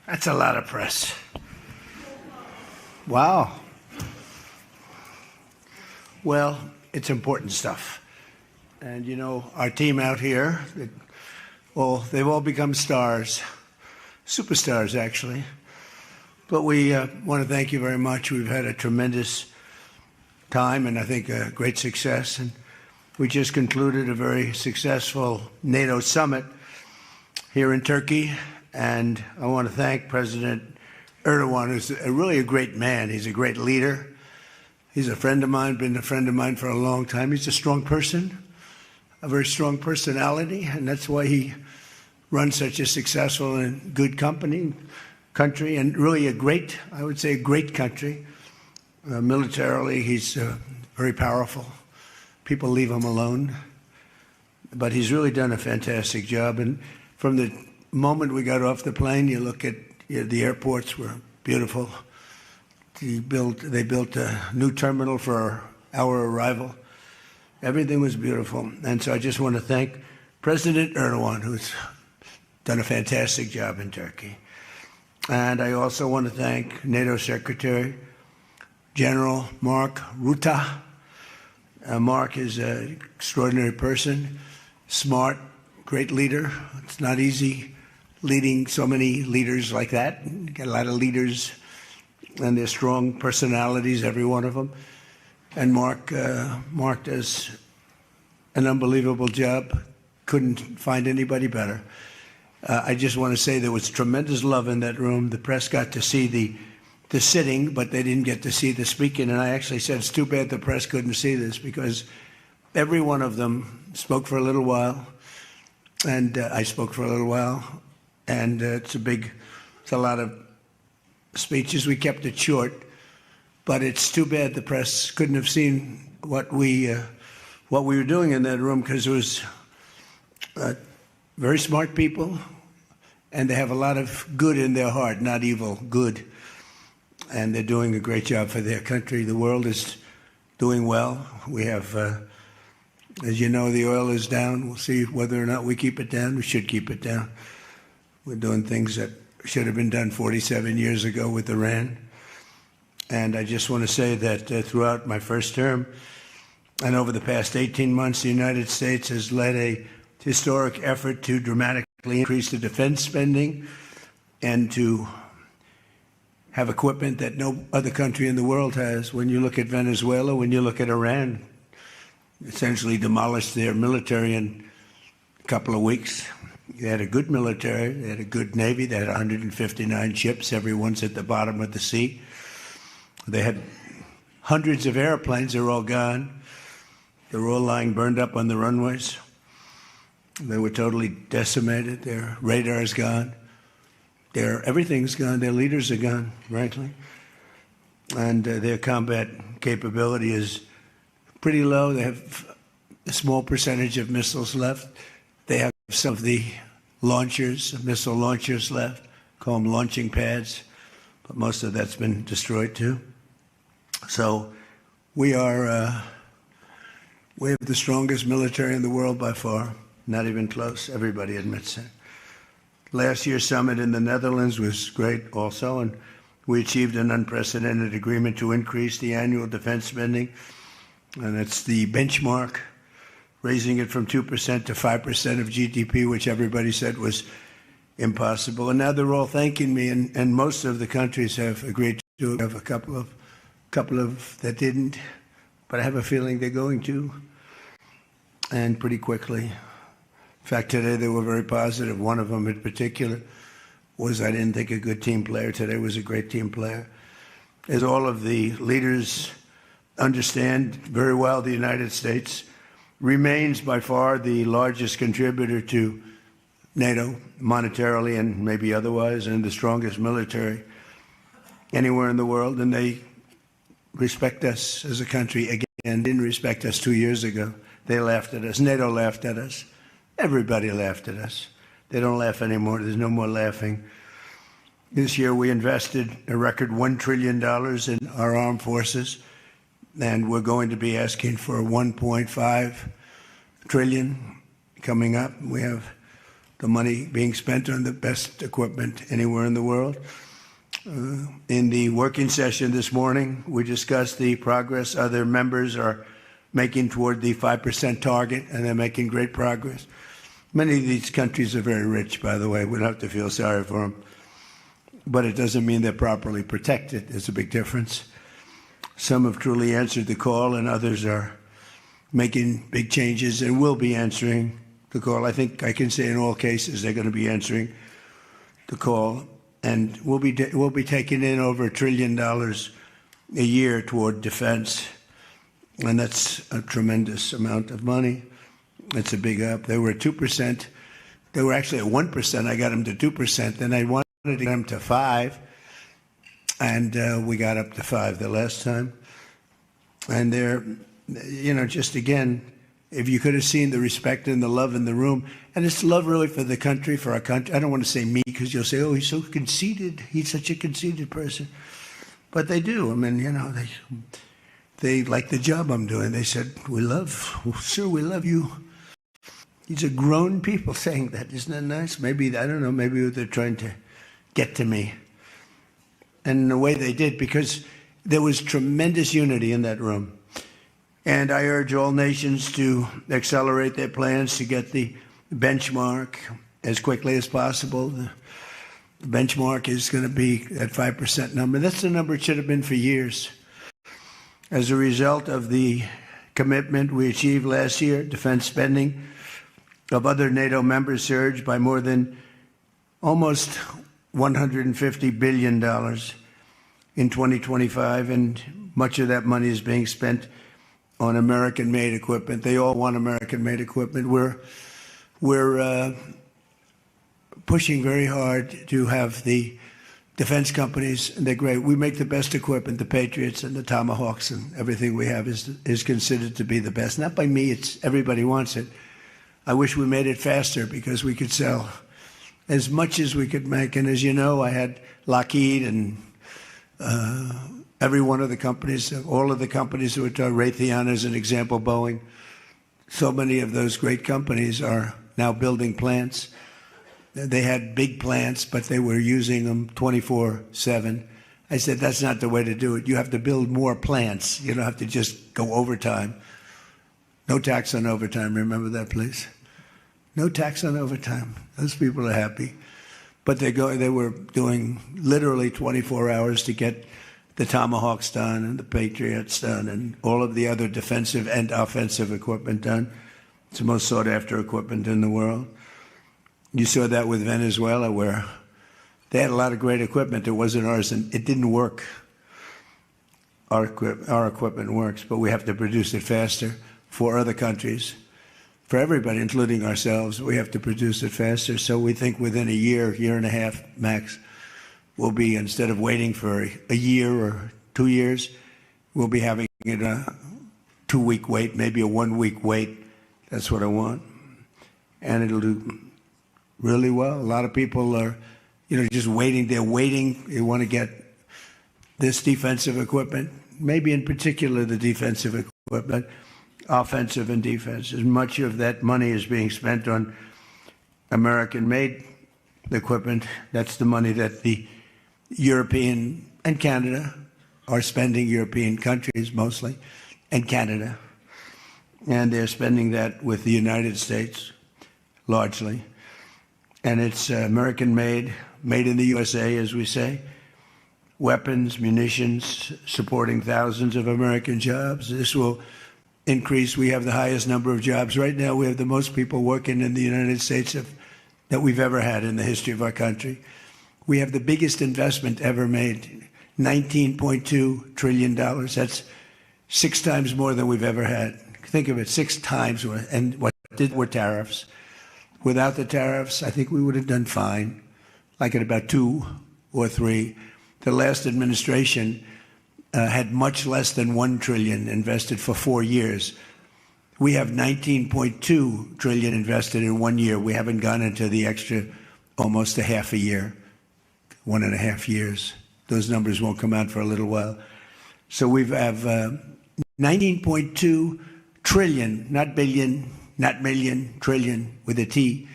That's a lot of press. Wow. Well, it's important stuff. And, you know, our team out here, well, they've all become stars, superstars, actually. But we want to thank you very much. We've had a tremendous time and I think a great success. And we just concluded a very successful NATO summit here in Turkey. And I want to thank President Erdogan, who's really a great man. He's a great leader. He's a friend of mine, been a friend of mine for a long time. He's a strong person, a very strong personality, and that's why he runs such a successful and good country, and really a great, I would say, a great country. Militarily, he's very powerful. People leave him alone. But he's really done a fantastic job. And from the moment we got off the plane, you look at the airports were beautiful. They built a new terminal for our arrival. Everything was beautiful. And so I just want to thank President Erdogan, who's done a fantastic job in Turkey. And I also want to thank NATO Secretary General Mark Rutte. Mark is an extraordinary person, smart, great leader. It's not easy leading so many leaders like that. You get a lot of leaders, and they're strong personalities, every one of them. And Mark does an unbelievable job. Couldn't find anybody better. I just want to say there was tremendous love in that room. The press got to see the sitting, but they didn't get to see the speaking. And I actually said, it's too bad the press couldn't see this, because every one of them spoke for a little while, and I spoke for a little while. And it's a lot of speeches. We kept it short, but it's too bad the press couldn't have seen what we were doing in that room, because it was very smart people, and they have a lot of good in their heart, not evil, good. And they're doing a great job for their country. The world is doing well. We have, as you know, the oil is down. We'll see whether or not we keep it down. We should keep it down. We're doing things that should have been done 47 years ago with Iran. And I just want to say that throughout my first term and over the past 18 months, the United States has led a historic effort to dramatically increase the defense spending and to have equipment that no other country in the world has. When you look at Venezuela, when you look at Iran, essentially demolished their military in a couple of weeks. They had a good military, they had a good Navy, they had 159 ships, everyone's at the bottom of the sea. They had hundreds of airplanes, they're all gone. They're all lying burned up on the runways. They were totally decimated, their radar's gone. Everything's gone, their leaders are gone, frankly. And their combat capability is pretty low. They have a small percentage of missiles left. They have some of the launchers, missile launchers left, call them launching pads, but most of that's been destroyed too. So we have the strongest military in the world by far, not even close. Everybody admits it. Last year's summit in the Netherlands was great also, and we achieved an unprecedented agreement to increase the annual defense spending, and it's the benchmark, raising it from 2% to 5% of GDP, which everybody said was impossible. And now they're all thanking me, and most of the countries have agreed to have a couple of that didn't, but I have a feeling they're going to, and pretty quickly. In fact, today they were very positive. One of them in particular was, I didn't think, a good team player. Today was a great team player. As all of the leaders understand very well, the United States remains by far the largest contributor to NATO, monetarily and maybe otherwise, and the strongest military anywhere in the world. And they respect us as a country. Again, didn't respect us 2 years ago. They laughed at us. NATO laughed at us. Everybody laughed at us. They don't laugh anymore. There's no more laughing. This year we invested a record $1 trillion in our armed forces, and we're going to be asking for $1.5 trillion coming up. We have the money being spent on the best equipment anywhere in the world. In the working session this morning, we discussed the progress other members are making toward the 5% target, and they're making great progress. Many of these countries are very rich, by the way. We don't have to feel sorry for them. But it doesn't mean they're properly protected. There's a big difference. Some have truly answered the call, and others are making big changes and will be answering the call. I think I can say in all cases they're going to be answering the call. And we'll be taking in over $1 trillion a year toward defense. And that's a tremendous amount of money. It's a big up. They were at 2%. They were actually at 1%. I got them to 2%. Then I wanted to get them to 5%. And we got up to 5% the last time. And they're, just again, if you could have seen the respect and the love in the room, and it's love really for the country, for our country. I don't want to say me because you'll say, oh, he's so conceited. He's such a conceited person. But they do. I mean, they like the job I'm doing. They said, sir, we love you. These are grown people saying that. Isn't that nice? Maybe, I don't know, maybe they're trying to get to me. And in a way they did, because there was tremendous unity in that room. And I urge all nations to accelerate their plans to get the benchmark as quickly as possible. The benchmark is going to be that 5% number. That's the number it should have been for years. As a result of the commitment we achieved last year, defense spending of other NATO members surged by more than almost $150 billion in 2025, and much of that money is being spent on American-made equipment. They all want American-made equipment. We're pushing very hard to have the defense companies, and they're great. We make the best equipment. The Patriots and the Tomahawks and everything we have is considered to be the best. Not by me. It's everybody wants it. I wish we made it faster because we could sell as much as we could make. And as you know, I had Lockheed and every one of the companies, all of the companies that were Raytheon as an example, Boeing. So many of those great companies are now building plants. They had big plants, but they were using them 24/7. I said, that's not the way to do it. You have to build more plants. You don't have to just go overtime. No tax on overtime. Remember that, please? No tax on overtime. Those people are happy. But they were doing literally 24 hours to get the Tomahawks done and the Patriots done and all of the other defensive and offensive equipment done. It's the most sought-after equipment in the world. You saw that with Venezuela, where they had a lot of great equipment. It wasn't ours, and it didn't work. Our equipment works, but we have to produce it faster for other countries. For everybody, including ourselves, we have to produce it faster. So we think within a year and a half max, we'll be, instead of waiting for a year or 2 years, we'll be having it a 2-week wait, maybe a 1-week wait. That's what I want. And it'll do really well. A lot of people are, just waiting. They're waiting. They want to get this defensive equipment, maybe in particular the defensive equipment, offensive and defense. As much of that money is being spent on American-made equipment. That's the money that the European and Canada are spending, European countries mostly, and Canada. And they're spending that with the United States, largely. And it's American-made, made in the USA, as we say. Weapons, munitions, supporting thousands of American jobs. This will increase. We have the highest number of jobs. Right now, we have the most people working in the United States that we've ever had in the history of our country. We have the biggest investment ever made, $19.2 trillion. That's 6 times more than we've ever had. Think of it, 6 times more. And what did were tariffs. Without the tariffs, I think we would have done fine, like at about 2 or 3. The last administration had much less than $1 trillion invested for 4 years. We have $19.2 trillion invested in 1 year. We haven't gone into the extra almost a half a year, 1.5 years. Those numbers won't come out for a little while. So we have 19.2 trillion, not billion, not million, trillion with a T,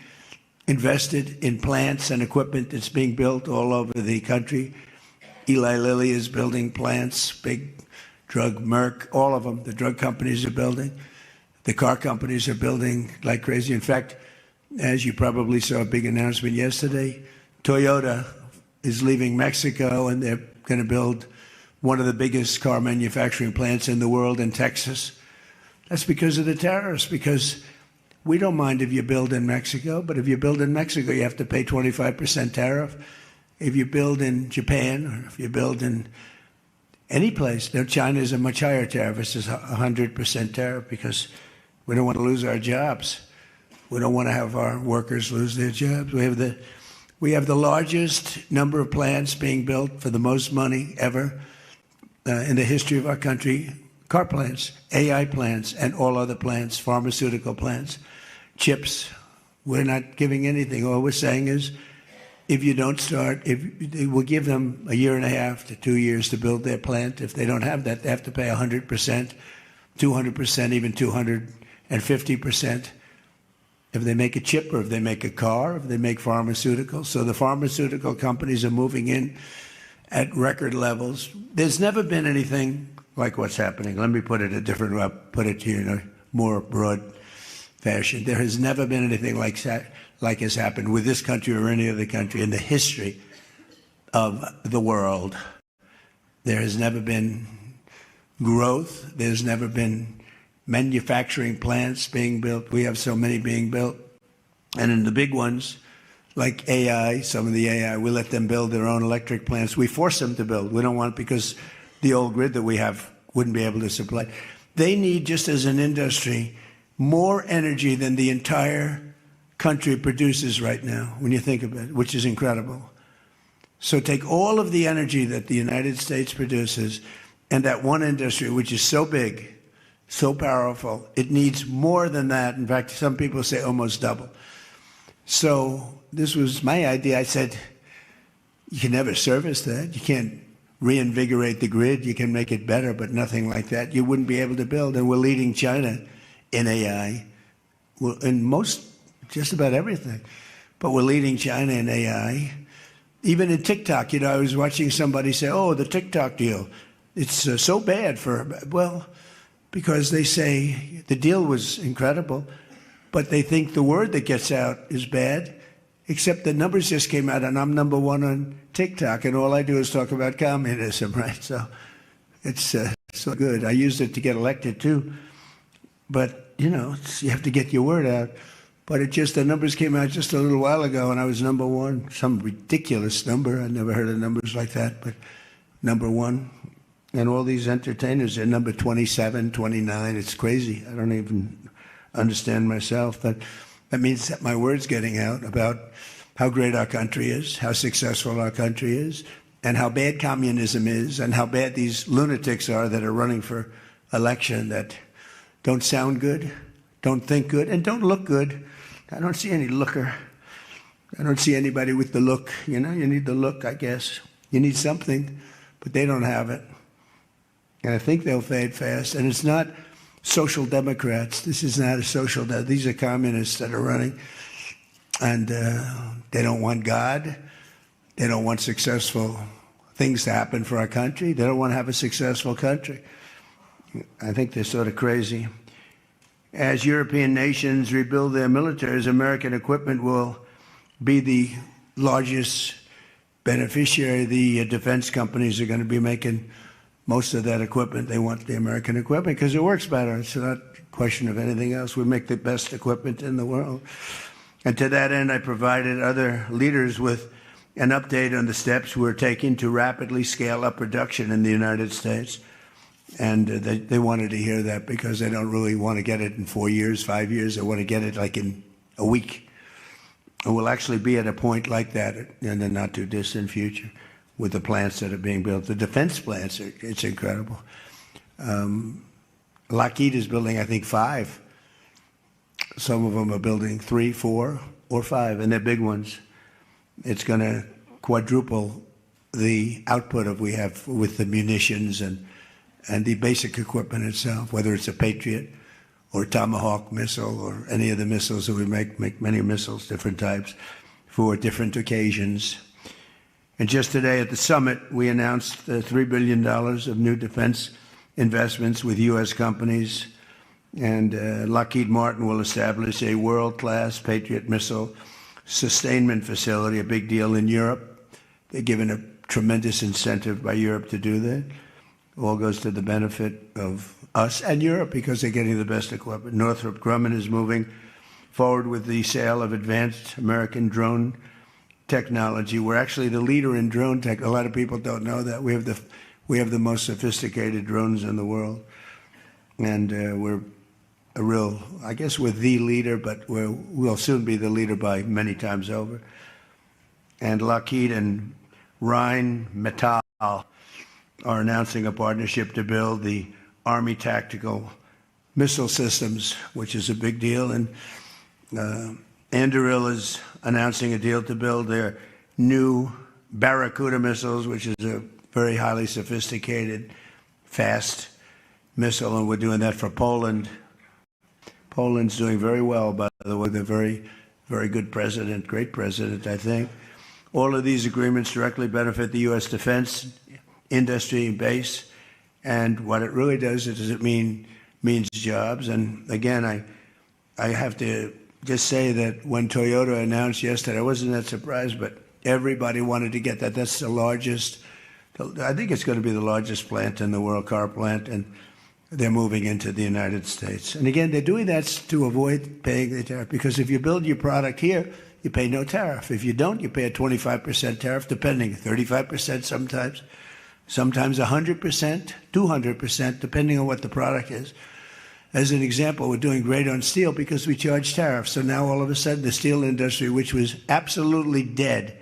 invested in plants and equipment that's being built all over the country. Eli Lilly is building plants, big drug, Merck, all of them. The drug companies are building. The car companies are building like crazy. In fact, as you probably saw a big announcement yesterday, Toyota is leaving Mexico and they're going to build one of the biggest car manufacturing plants in the world in Texas. That's because of the tariffs, because we don't mind if you build in Mexico, but if you build in Mexico, you have to pay 25% tariff. If you build in Japan, or if you build in any place, now China is a much higher tariff. It's 100% tariff because we don't want to lose our jobs. We don't want to have our workers lose their jobs. We have the largest number of plants being built for the most money ever in the history of our country. Car plants, AI plants, and all other plants, pharmaceutical plants, chips. We're not giving anything. All we're saying is, if you don't start, we'll give them a year and a half to 2 years to build their plant. If they don't have that, they have to pay 100%, 200%, even 250%. If they make a chip, or if they make a car, if they make pharmaceuticals. So the pharmaceutical companies are moving in at record levels. There's never been anything like what's happening. Let me put it a different way, put it to you in a more broad fashion. There has never been anything like has happened with this country or any other country in the history of the world. There has never been growth. There's never been manufacturing plants being built. We have so many being built. And in the big ones, like AI, some of the AI, we let them build their own electric plants. We force them to build. We don't want it because the old grid that we have wouldn't be able to supply. They need, just as an industry, more energy than the entire country produces right now, when you think of it, which is incredible. So take all of the energy that the United States produces and that one industry, which is so big, so powerful, it needs more than that. In fact, some people say almost double. So this was my idea. I said, you can never service that. You can't reinvigorate the grid. You can make it better, but nothing like that. You wouldn't be able to build. And we're leading China in AI, in just about everything. But we're leading China in AI. Even in TikTok, I was watching somebody say, oh, the TikTok deal, it's so bad well, because they say the deal was incredible, but they think the word that gets out is bad, except the numbers just came out, and I'm number one on TikTok, and all I do is talk about communism, right? So it's so good. I used it to get elected, too. But, you have to get your word out. But the numbers came out just a little while ago, and I was number one. Some ridiculous number. I never heard of numbers like that, but number one. And all these entertainers are number 27, 29. It's crazy. I don't even understand myself. But that means that my word's getting out about how great our country is, how successful our country is, and how bad communism is, and how bad these lunatics are that are running for election that don't sound good, don't think good, and don't look good. I don't see any looker. I don't see anybody with the look. You need the look, I guess. You need something, but they don't have it. And I think they'll fade fast. And it's not social democrats. This is not a social these are communists that are running. And they don't want God. They don't want successful things to happen for our country. They don't want to have a successful country. I think they're sort of crazy. As European nations rebuild their militaries, American equipment will be the largest beneficiary. The defense companies are going to be making most of that equipment. They want the American equipment because it works better. It's not a question of anything else. We make the best equipment in the world. And to that end, I provided other leaders with an update on the steps we're taking to rapidly scale up production in the United States. And they wanted to hear that because they don't really want to get it in 4 years, 5 years. They want to get it like in a week. And we'll actually be at a point like that in the not too distant future with the plants that are being built. The defense plants, it's incredible. Lockheed is building, I think, 5. Some of them are building 3, 4, or 5, and they're big ones. It's going to quadruple the output we have with the munitions and the basic equipment itself, whether it's a Patriot or Tomahawk missile or any of the missiles that we make many missiles, different types, for different occasions. And just today at the summit, we announced $3 billion of new defense investments with U.S. companies. And Lockheed Martin will establish a world-class Patriot missile sustainment facility, a big deal in Europe. They're given a tremendous incentive by Europe to do that. All goes to the benefit of us and Europe because they're getting the best equipment. Northrop Grumman is moving forward with the sale of advanced American drone technology. We're actually the leader in drone tech. A lot of people don't know that. We have the most sophisticated drones in the world. And we're a real, I guess we're the leader, but we'll soon be the leader by many times over. And Lockheed and Rheinmetall are announcing a partnership to build the Army Tactical Missile Systems, which is a big deal. And Anduril is announcing a deal to build their new Barracuda missiles, which is a very highly sophisticated, fast missile, and we're doing that for Poland. Poland's doing very well, by the way. They're very, very good president, great president, I think. All of these agreements directly benefit the U.S. defense industry base, and what it really does is it means jobs. And again, I have to just say that when Toyota announced yesterday, I wasn't that surprised, but everybody wanted to get that. That's the largest, I think it's going to be the largest plant in the world, car plant, and they're moving into the United States. And again, they're doing that to avoid paying the tariff, because if you build your product here, you pay no tariff. If you don't, you pay a 25% tariff, depending, 35% sometimes 100%, 200%, depending on what the product is. As an example, we're doing great on steel because we charge tariffs. So now all of a sudden the steel industry, which was absolutely dead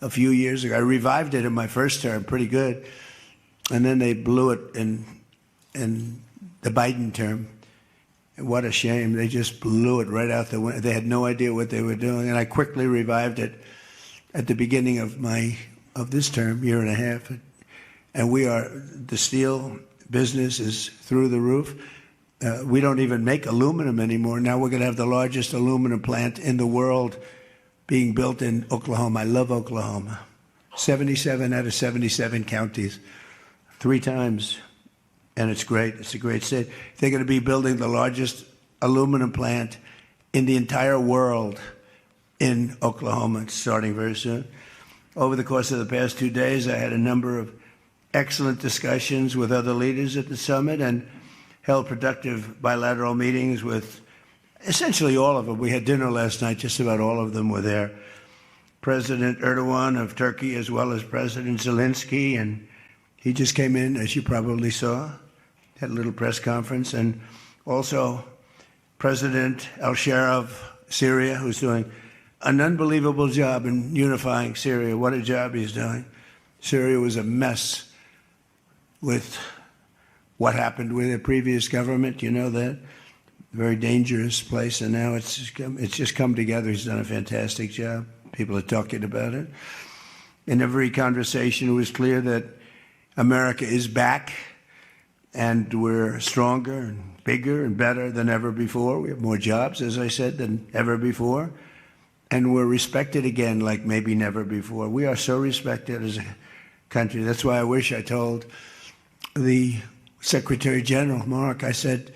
a few years ago, I revived it in my first term, pretty good. And then they blew it in the Biden term. What a shame. They just blew it right out the window. They had no idea what they were doing. And I quickly revived it at the beginning of this term, year and a half. And the steel business is through the roof. We don't even make aluminum anymore. Now we're going to have the largest aluminum plant in the world being built in Oklahoma. I love Oklahoma. 77 out of 77 counties, 3 times. And it's great. It's a great state. They're going to be building the largest aluminum plant in the entire world in Oklahoma. It's starting very soon. Over the course of the past 2 days, I had a number of excellent discussions with other leaders at the summit and held productive bilateral meetings with essentially all of them. We had dinner last night. Just about all of them were there. President Erdogan of Turkey, as well as President Zelensky, and he just came in, as you probably saw, had a little press conference, and also President al-Shara of Syria, who's doing an unbelievable job in unifying Syria. What a job he's doing. Syria was a mess with what happened with the previous government, you know that. Very dangerous place, and now it's just come together. He's done a fantastic job. People are talking about it. In every conversation, it was clear that America is back, and we're stronger and bigger and better than ever before. We have more jobs, as I said, than ever before. And we're respected again like maybe never before. We are so respected as a country. That's why I wish I told the Secretary General, Mark, I said,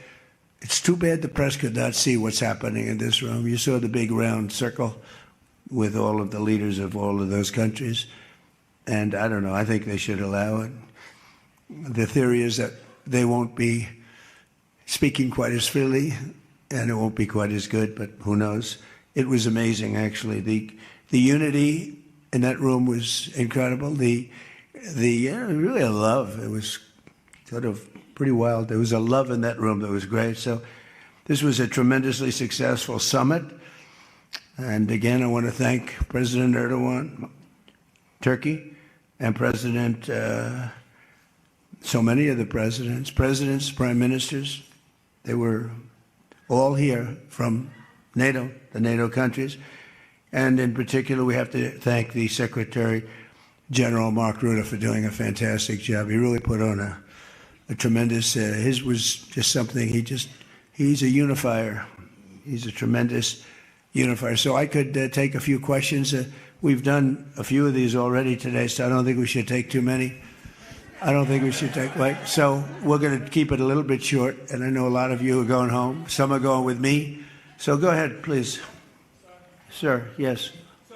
it's too bad the press could not see what's happening in this room. You saw the big round circle with all of the leaders of all of those countries. And I don't know, I think they should allow it. The theory is that they won't be speaking quite as freely, and it won't be quite as good, but who knows? It was amazing, actually. The unity in that room was incredible. Really a love. It was sort of pretty wild. There was a love in that room that was great. So this was a tremendously successful summit. And again, I want to thank President Erdogan, Turkey, and President, so many of the presidents, prime ministers, they were all here from NATO, the NATO countries. And in particular, we have to thank the Secretary General Mark Rutte for doing a fantastic job. He really put on a tremendous, his was just something, he he's a unifier. He's a tremendous unifier. So I could take a few questions. We've done a few of these already today, so I don't think we should take too many. I don't think we should take, like, so we're going to keep it a little bit short, and I know a lot of you are going home. Some are going with me. So go ahead, please. Sir, yes.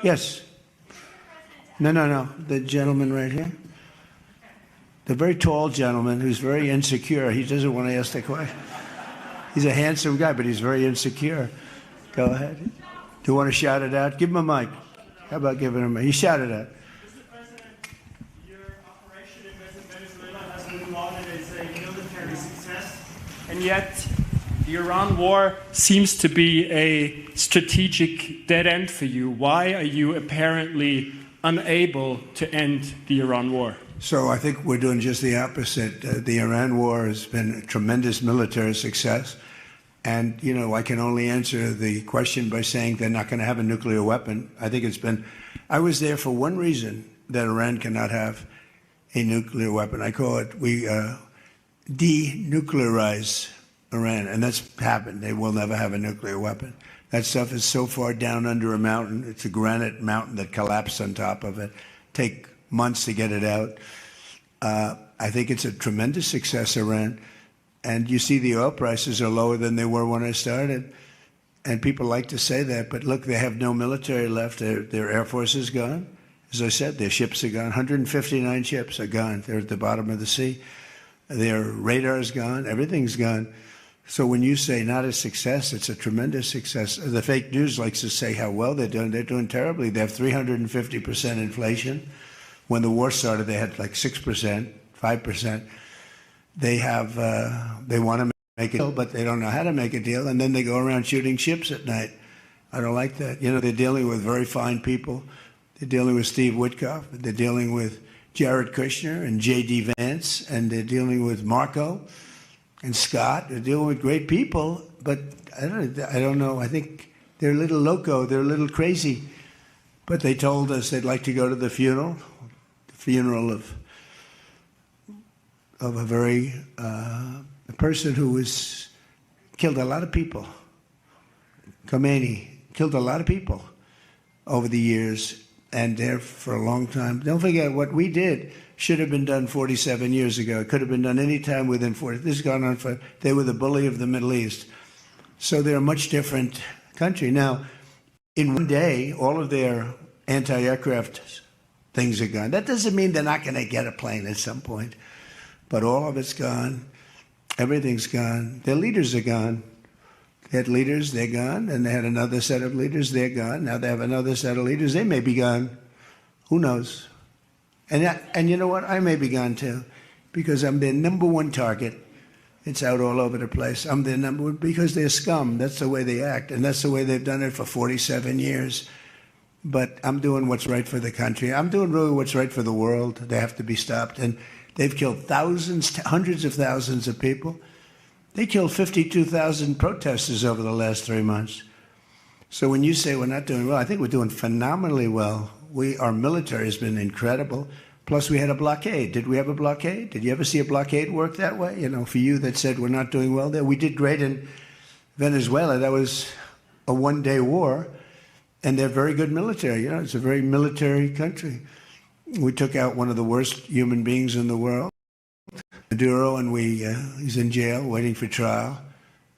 Yes. No. The gentleman right here. The very tall gentleman who's very insecure. He doesn't want to ask the question. He's a handsome guy, but he's very insecure. Go ahead. Do you want to shout it out? Give him a mic. How about giving him a mic? You shout it out. Mr. President, your operation in Venezuela has been lauded as a military success, and yet the Iran war seems to be a strategic dead end for you. Why are you apparently unable to end the Iran war? So I think we're doing just the opposite. The Iran war has been a tremendous military success. And, you know, I can only answer the question by saying they're not going to have a nuclear weapon. I think I was there for one reason, that Iran cannot have a nuclear weapon. I call it, we denuclearize Iran, and that's happened. They will never have a nuclear weapon. That stuff is so far down under a mountain. It's a granite mountain that collapsed on top of it. Take months to get it out. I think it's a tremendous success, Iran. And you see the oil prices are lower than they were when I started. And people like to say that, but look, they have no military left. Their Air Force is gone. As I said, their ships are gone. 159 ships are gone. They're at the bottom of the sea. Their radar is gone. Everything's gone. So when you say not a success, it's a tremendous success. The fake news likes to say how well they're doing. They're doing terribly. They have 350% inflation. When the war started, they had like 6%, 5%. They want to make a deal, but they don't know how to make a deal, and then they go around shooting ships at night. I don't like that. You know, they're dealing with very fine people. They're dealing with Steve Witkoff. They're dealing with Jared Kushner and J.D. Vance, and they're dealing with Marco and Scott. They're dealing with great people, but I don't know. I think they're a little loco. They're a little crazy. But they told us they'd like to go to the funeral of a person who was killed a lot of people. Khomeini killed a lot of people over the years, and there for a long time. Don't forget, what we did should have been done 47 years ago. It could have been done any time within 40. This has gone on for, they were the bully of the Middle East. So they're a much different country. Now, in one day, all of their anti-aircraft things are gone. That doesn't mean they're not going to get a plane at some point. But all of it's gone. Everything's gone. Their leaders are gone. They had leaders, they're gone. And they had another set of leaders, they're gone. Now they have another set of leaders, they may be gone. Who knows? And you know what? I may be gone too, because I'm their number one target. It's out all over the place. I'm their number one, because they're scum. That's the way they act. And that's the way they've done it for 47 years. But I'm doing what's right for the country. I'm doing really what's right for the world. They have to be stopped. And they've killed thousands, hundreds of thousands of people. They killed 52,000 protesters over the last 3 months. So when you say we're not doing well, I think we're doing phenomenally well. Our military has been incredible. Plus, we had a blockade. Did we have a blockade? Did you ever see a blockade work that way? You know, for you that said we're not doing well there. We did great in Venezuela. That was a one-day war. And they're very good military. You know, it's a very military country. We took out one of the worst human beings in the world, Maduro, and he's in jail waiting for trial.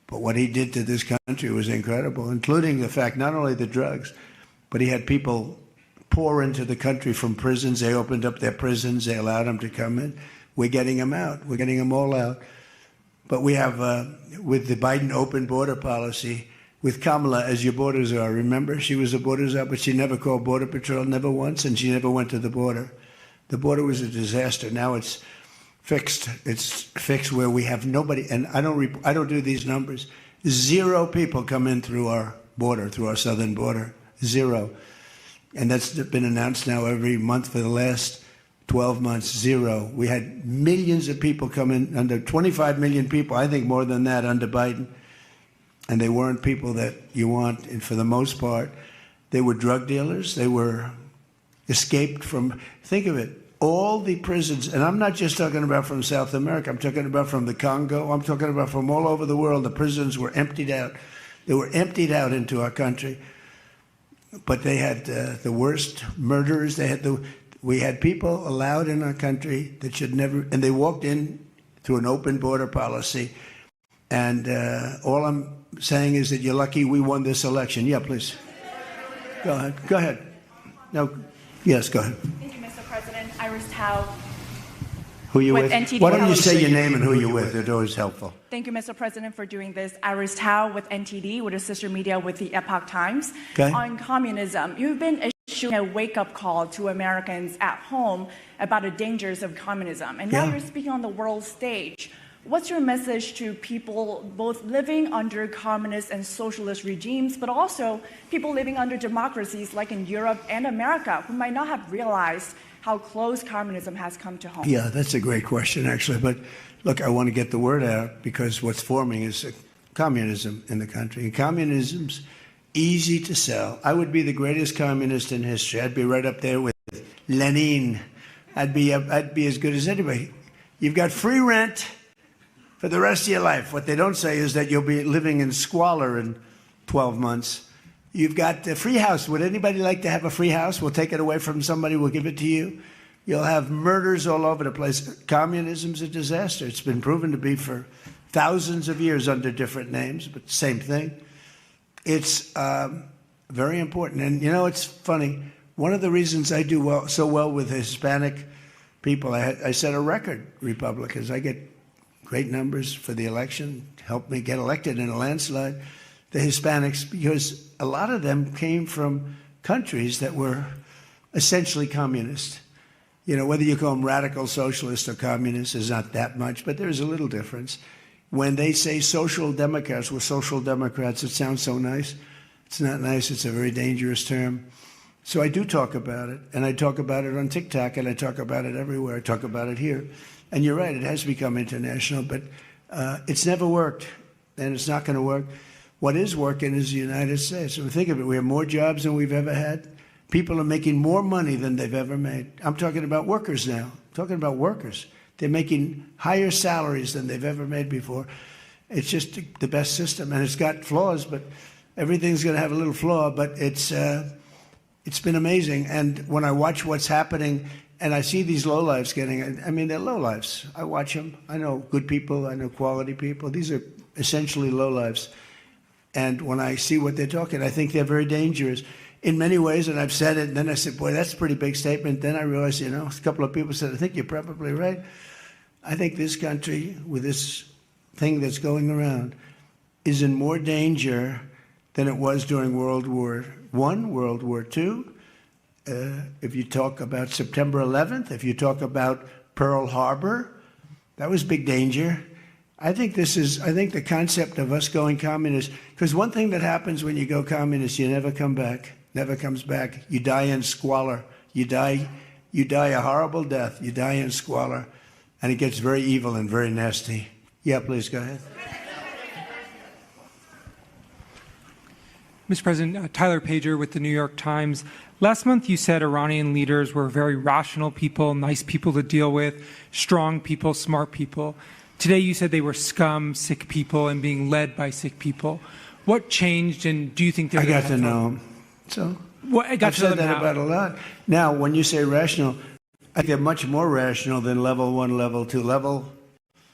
But what he did to this country was incredible, including the fact not only the drugs, but he had people pour into the country from prisons. They opened up their prisons. They allowed them to come in. We're getting them out. We're getting them all out. But we have, with the Biden open border policy, with Kamala as your border czar. Remember, she was a border czar, but she never called Border Patrol, never once, and she never went to the border. The border was a disaster. Now it's fixed. It's fixed where we have nobody, and I don't do these numbers. 0 people come in through our border, through our southern border. 0. And that's been announced now every month for the last 12 months. 0. We had millions of people come in, under 25 million people, I think more than that under Biden. And they weren't people that you want, and for the most part, they were drug dealers. They were escaped from, think of it, all the prisons, and I'm not just talking about from South America, I'm talking about from the Congo, I'm talking about from all over the world. The prisons were emptied out. They were emptied out into our country. But they had the worst murderers. We had people allowed in our country that should never, and they walked in through an open border policy. And all I'm saying is that you're lucky we won this election. Yeah, please. Go ahead. Go ahead. No. Yes, go ahead. Thank you, Mr. President. Iris Tao. Who you with? NTD Why don't you Television. say your name and who you're with? It's always helpful. Thank you, Mr. President, for doing this. Iris Tao with NTD, with a sister media with the Epoch Times. Okay. On communism, you've been issuing a wake-up call to Americans at home about the dangers of communism. And now Yeah. you're speaking on the world stage. What's your message to people both living under communist and socialist regimes, but also people living under democracies like in Europe and America who might not have realized how close communism has come to home? Yeah, that's a great question, actually. But look, I want to get the word out because what's forming is communism in the country. And communism's easy to sell. I would be the greatest communist in history. I'd be right up there with Lenin. I'd be as good as anybody. You've got free rent for the rest of your life. What they don't say is that you'll be living in squalor in 12 months. You've got a free house. Would anybody like to have a free house? We'll take it away from somebody. We'll give it to you. You'll have murders all over the place. Communism's a disaster. It's been proven to be for thousands of years under different names, but same thing. It's very important. And, you know, it's funny. One of the reasons I do so well with Hispanic people, I set a record, Republicans. I get great numbers for the election, helped me get elected in a landslide. The Hispanics, because a lot of them came from countries that were essentially communist. You know, whether you call them radical socialists or communists is not that much, but there's a little difference. When they say social democrats, we're social democrats, it sounds so nice. It's not nice. It's a very dangerous term. So I do talk about it, and I talk about it on TikTok, and I talk about it everywhere. I talk about it here. And you're right, it has become international, but it's never worked, and it's not going to work. What is working is the United States. So think of it, we have more jobs than we've ever had. People are making more money than they've ever made. I'm talking about workers now. I'm talking about workers. They're making higher salaries than they've ever made before. It's just the best system, and it's got flaws, but everything's going to have a little flaw, but it's been amazing. And when I watch what's happening, and I see these lowlifes getting, I mean, they're lowlifes. I watch them. I know good people. I know quality people. These are essentially lowlifes. And when I see what they're talking, I think they're very dangerous in many ways. And I've said it, and then I said, boy, that's a pretty big statement. Then I realized, you know, a couple of people said, I think you're probably right. I think this country, with this thing that's going around, is in more danger than it was during World War I, World War II. If you talk about September 11th, if you talk about Pearl Harbor, that was big danger. I think the concept of us going communist, because one thing that happens when you go communist, you never come back, never comes back. You die in squalor. You die a horrible death. You die in squalor, and it gets very evil and very nasty. Yeah, please go ahead. Mr. President, Tyler Pager with the New York Times. Last month you said Iranian leaders were very rational people, nice people to deal with, strong people, smart people. Today you said they were scum, sick people, and being led by sick people. What changed, and do you think they're... I got to know them. So I've said that about a lot. Now, when you say rational, I think they're much more rational than level 1, level 2. Level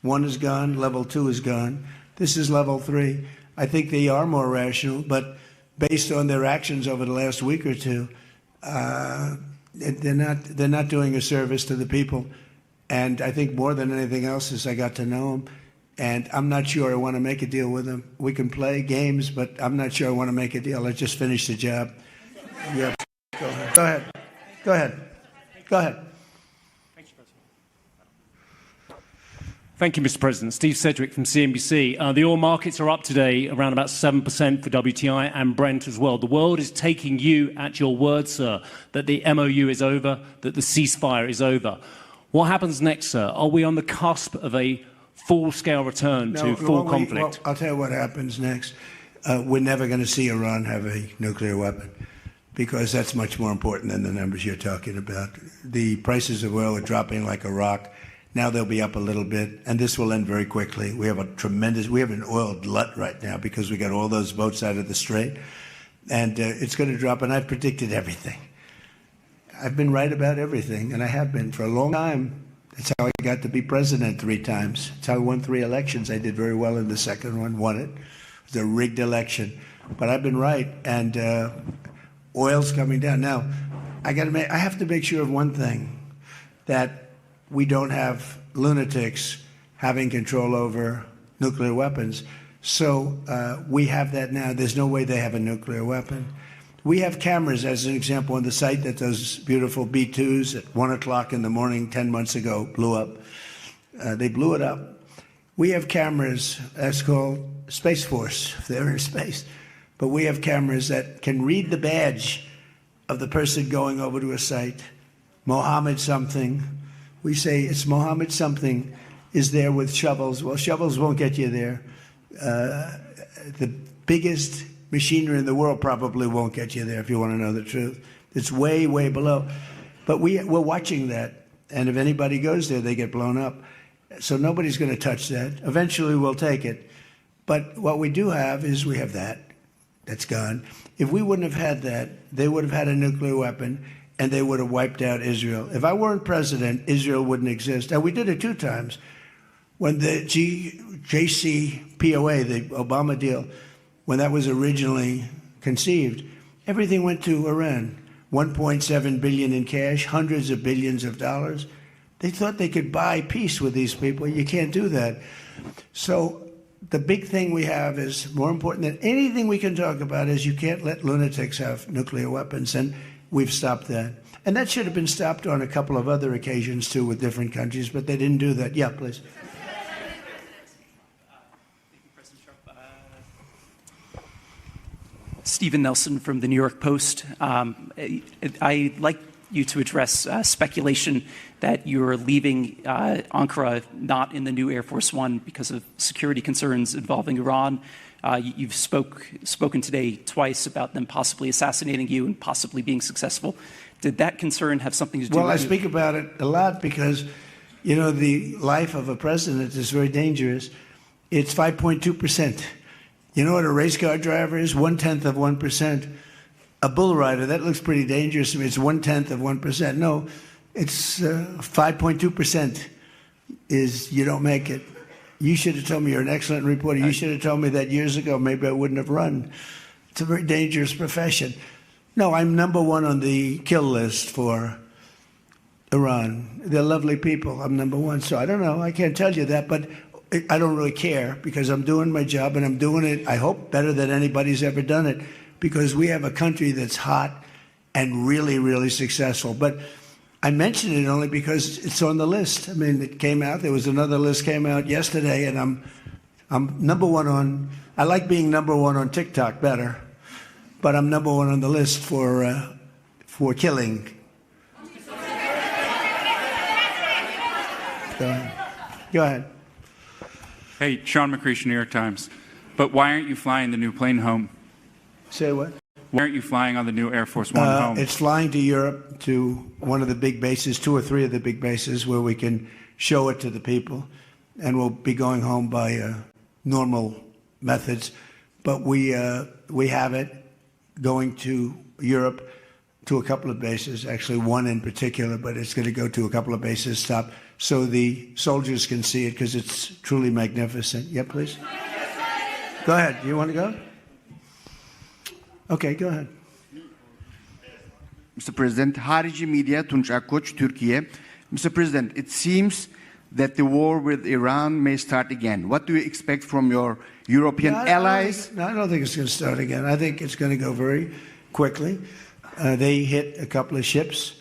1 is gone, level 2 is gone. This is level 3. I think they are more rational, but based on their actions over the last week or two, they're not doing a service to the people. And I think more than anything else is I got to know them. And I'm not sure I want to make a deal with them. We can play games, but I'm not sure I want to make a deal. I just finished the job. Yeah. Go ahead. Go ahead. Go ahead. Go ahead. Thank you, Mr. President. Steve Sedgwick from CNBC. The oil markets are up today around about 7% for WTI and Brent as well. The world is taking you at your word, sir, that the MOU is over, that the ceasefire is over. What happens next, sir? Are we on the cusp of a full-scale return to full conflict? Well, I'll tell you what happens next. We're never going to see Iran have a nuclear weapon. because that's much more important than the numbers you're talking about. The prices of oil are dropping like a rock. Now they'll be up a little bit, and this will end very quickly. We have an oil glut right now because we got all those boats out of the Strait, and it's going to drop, and I've predicted everything. I've been right about everything, and I have been for a long time. That's how I got to be president 3 times. That's how I won 3 elections. I did very well in the second one, won it. It was a rigged election. But I've been right, and oil's coming down. Now, I have to make sure of one thing, that we don't have lunatics having control over nuclear weapons. So we have that now. There's no way they have a nuclear weapon. We have cameras, as an example, on the site that those beautiful B-2s at 1 o'clock in the morning 10 months ago blew up. They blew it up. We have cameras, that's called Space Force, if they're in space. But we have cameras that can read the badge of the person going over to a site. Mohammed something. We say it's Mohammed something is there with shovels. Well, shovels won't get you there. The biggest machinery in the world probably won't get you there, if you want to know the truth. It's way, way below. But we're watching that. And if anybody goes there, they get blown up. So nobody's going to touch that. Eventually, we'll take it. But what we do have is we have that. That's gone. If we wouldn't have had that, they would have had a nuclear weapon, and they would have wiped out Israel. If I weren't president, Israel wouldn't exist. And we did it 2 times. When the JCPOA, the Obama deal, when that was originally conceived, everything went to Iran. 1.7 billion in cash, hundreds of billions of dollars. They thought they could buy peace with these people. You can't do that. So the big thing we have is more important than anything we can talk about is you can't let lunatics have nuclear weapons, and we've stopped that. And that should have been stopped on a couple of other occasions, too, with different countries, but they didn't do that. Yeah, please. Stephen Nelson from the New York Post. I'd like you to address speculation that you're leaving Ankara not in the new Air Force One because of security concerns involving Iran. You've spoken today twice about them possibly assassinating you and possibly being successful. Did that concern have something to do with it? Well, I speak about it a lot because, you know, the life of a president is very dangerous. It's 5.2%. You know what a race car driver is? 1/10 of 1%. A bull rider, that looks pretty dangerous to me. It's 1/10 of 1%. No, it's 5.2% is you don't make it. You should have told me. You're an excellent reporter. You should have told me that years ago. Maybe I wouldn't have run. It's a very dangerous profession. No, I'm number 1 on the kill list for Iran. They're lovely people. I'm number 1. So I don't know. I can't tell you that, but I don't really care because I'm doing my job and I'm doing it, I hope, better than anybody's ever done it because we have a country that's hot and really, really successful. But I mention it only because it's on the list. I mean, it came out. There was another list came out yesterday, and I'm number 1 on. I like being number 1 on TikTok better, but I'm number 1 on the list for killing. Go ahead. Hey, Sean McCreesh, New York Times. But why aren't you flying the new plane home? Say what? Why aren't you flying on the new Air Force One home? It's flying to Europe, to one of the big bases, 2 or 3 of the big bases, where we can show it to the people. And we'll be going home by normal methods. But we have it going to Europe to a couple of bases, actually 1 in particular, but it's going to go to a couple of bases, stop, so the soldiers can see it because it's truly magnificent. Yeah, please. Go ahead. You want to go? Okay, go ahead. Mr. President, Harici Media, Tunç Akkoç, Türkiye. Mr. President, it seems that the war with Iran may start again. What do you expect from your European allies? I don't think it's going to start again. I think it's going to go very quickly. They hit a couple of ships,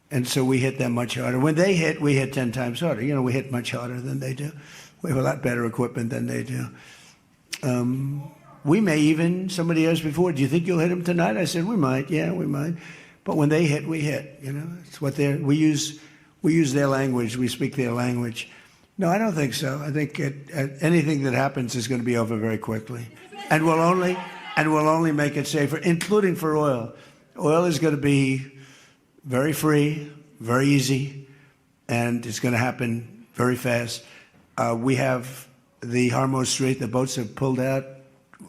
and so we hit them much harder. When they hit, we hit 10 times harder. You know, we hit much harder than they do. We have a lot better equipment than they do. We may even, somebody asked before, do you think you'll hit them tonight? I said, we might. Yeah, we might. But when they hit, we hit. You know, it's what we use their language. We speak their language. No, I don't think so. I think anything that happens is going to be over very quickly, and we'll only make it safer, including for oil. Oil is going to be very free, very easy, and it's going to happen very fast. We have the Hormuz Strait. The boats have pulled out.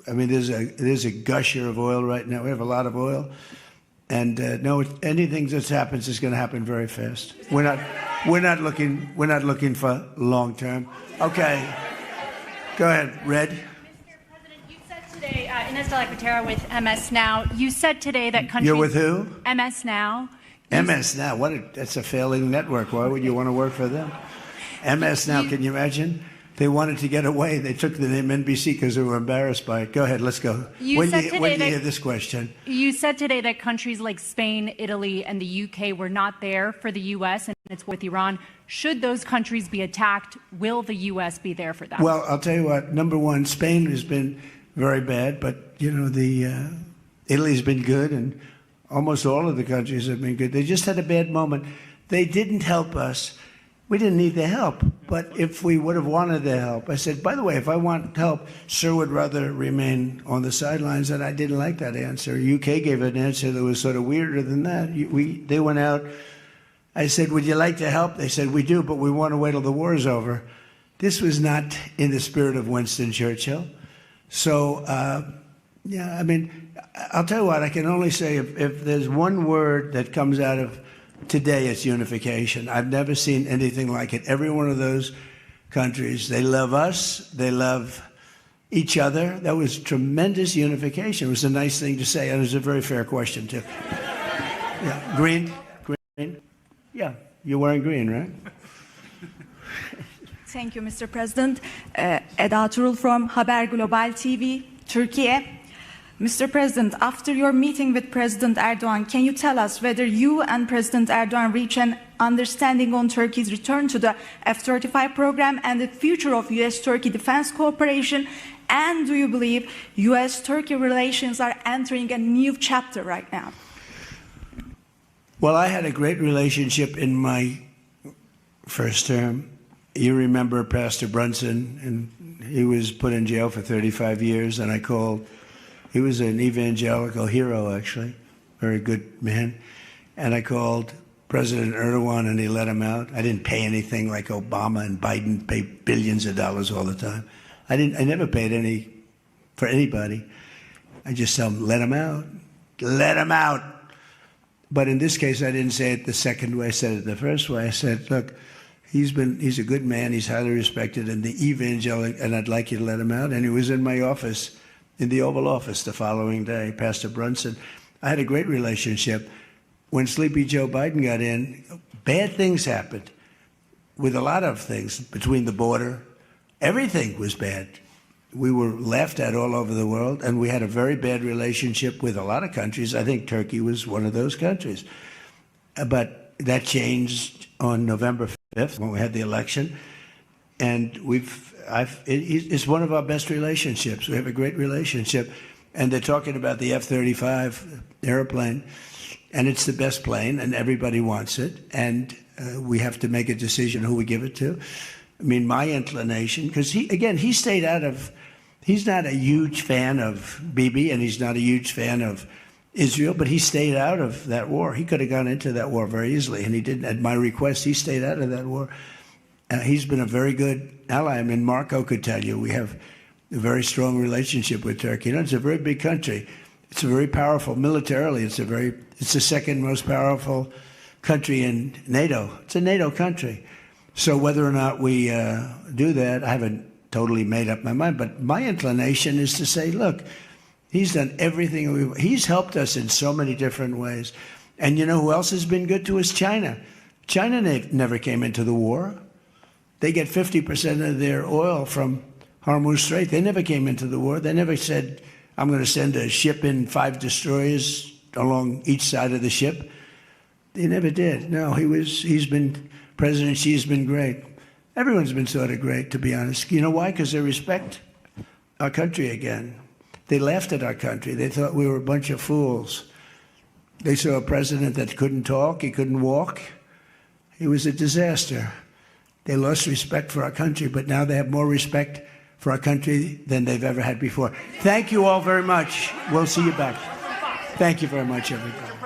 I mean, there's a gusher of oil right now. We have a lot of oil, and no, anything that happens is going to happen very fast. We're not looking for long term. Okay, go ahead, Red. Today, Ines de la Cuetara with MS Now. You said today that countries... You're with who? MS Now. MS Now. That's a failing network. Why would you want to work for them? MS Now, can you imagine? They wanted to get away. They took the name NBC because they were embarrassed by it. Go ahead, let's go. When do you hear this question? You said today that countries like Spain, Italy, and the UK were not there for the U.S. and it's with Iran. Should those countries be attacked, will the U.S. be there for them? Well, I'll tell you what. Number one, Spain has been very bad, but Italy's been good, and almost all of the countries have been good. They just had a bad moment. They didn't help us. We didn't need their help, but if we would have wanted their help, I said, by the way, if I want help, Sir would rather remain on the sidelines, and I didn't like that answer. UK gave an answer that was sort of weirder than that. They went out. I said, would you like to help? They said, we do, but we want to wait till the war is over. This was not in the spirit of Winston Churchill. So, yeah, I mean, I'll tell you what, I can only say if there's one word that comes out of today, it's unification. I've never seen anything like it. Every one of those countries, they love us, they love each other. That was tremendous unification. It was a nice thing to say, and it was a very fair question, too. Yeah, green? Yeah, you're wearing green, right? Thank you, Mr. President. Eda Turul from Haber Global TV, Turkey. Mr. President, after your meeting with President Erdogan, can you tell us whether you and President Erdogan reach an understanding on Turkey's return to the F-35 program and the future of U.S.-Turkey defense cooperation? And do you believe U.S.-Turkey relations are entering a new chapter right now? Well, I had a great relationship in my first term. You remember Pastor Brunson, and he was put in jail for 35 years, and I called. He was an evangelical hero, actually, very good man. And I called President Erdogan, and he let him out. I didn't pay anything like Obama and Biden pay billions of dollars all the time. I never paid any for anybody. I just tell him, let him out. Let him out. But in this case, I didn't say it the second way. I said it the first way. I said, look, he's a good man. He's highly respected, and the evangelical, and I'd like you to let him out. And he was in my office, in the Oval Office the following day, Pastor Brunson. I had a great relationship. When Sleepy Joe Biden got in, bad things happened with a lot of things between the border. Everything was bad. We were laughed at all over the world, and we had a very bad relationship with a lot of countries. I think Turkey was one of those countries. But that changed on November 5th when we had the election, and it's one of our best relationships. We have a great relationship, and they're talking about the F-35 airplane, and it's the best plane, and everybody wants it, and we have to make a decision who we give it to. I mean, my inclination, because he stayed out of, he's not a huge fan of Bibi, and he's not a huge fan of Israel, but he stayed out of that war. He could have gone into that war very easily, and he didn't. At my request, he stayed out of that war. He's been a very good ally. I mean, Marco could tell you we have a very strong relationship with Turkey. You know, it's a very big country. It's a very powerful militarily. It's the second most powerful country in NATO. It's a NATO country. So whether or not we do that, I haven't totally made up my mind. But my inclination is to say, look, he's done everything. He's helped us in so many different ways. And you know who else has been good to us? China. China never came into the war. They get 50% of their oil from Hormuz Strait. They never came into the war. They never said, I'm going to send a ship in 5 destroyers along each side of the ship. They never did. No, President Xi's been great. Everyone's been sort of great, to be honest. You know why? Because they respect our country again. They laughed at our country. They thought we were a bunch of fools. They saw a president that couldn't talk, he couldn't walk. He was a disaster. They lost respect for our country, but now they have more respect for our country than they've ever had before. Thank you all very much. We'll see you back. Thank you very much, everybody.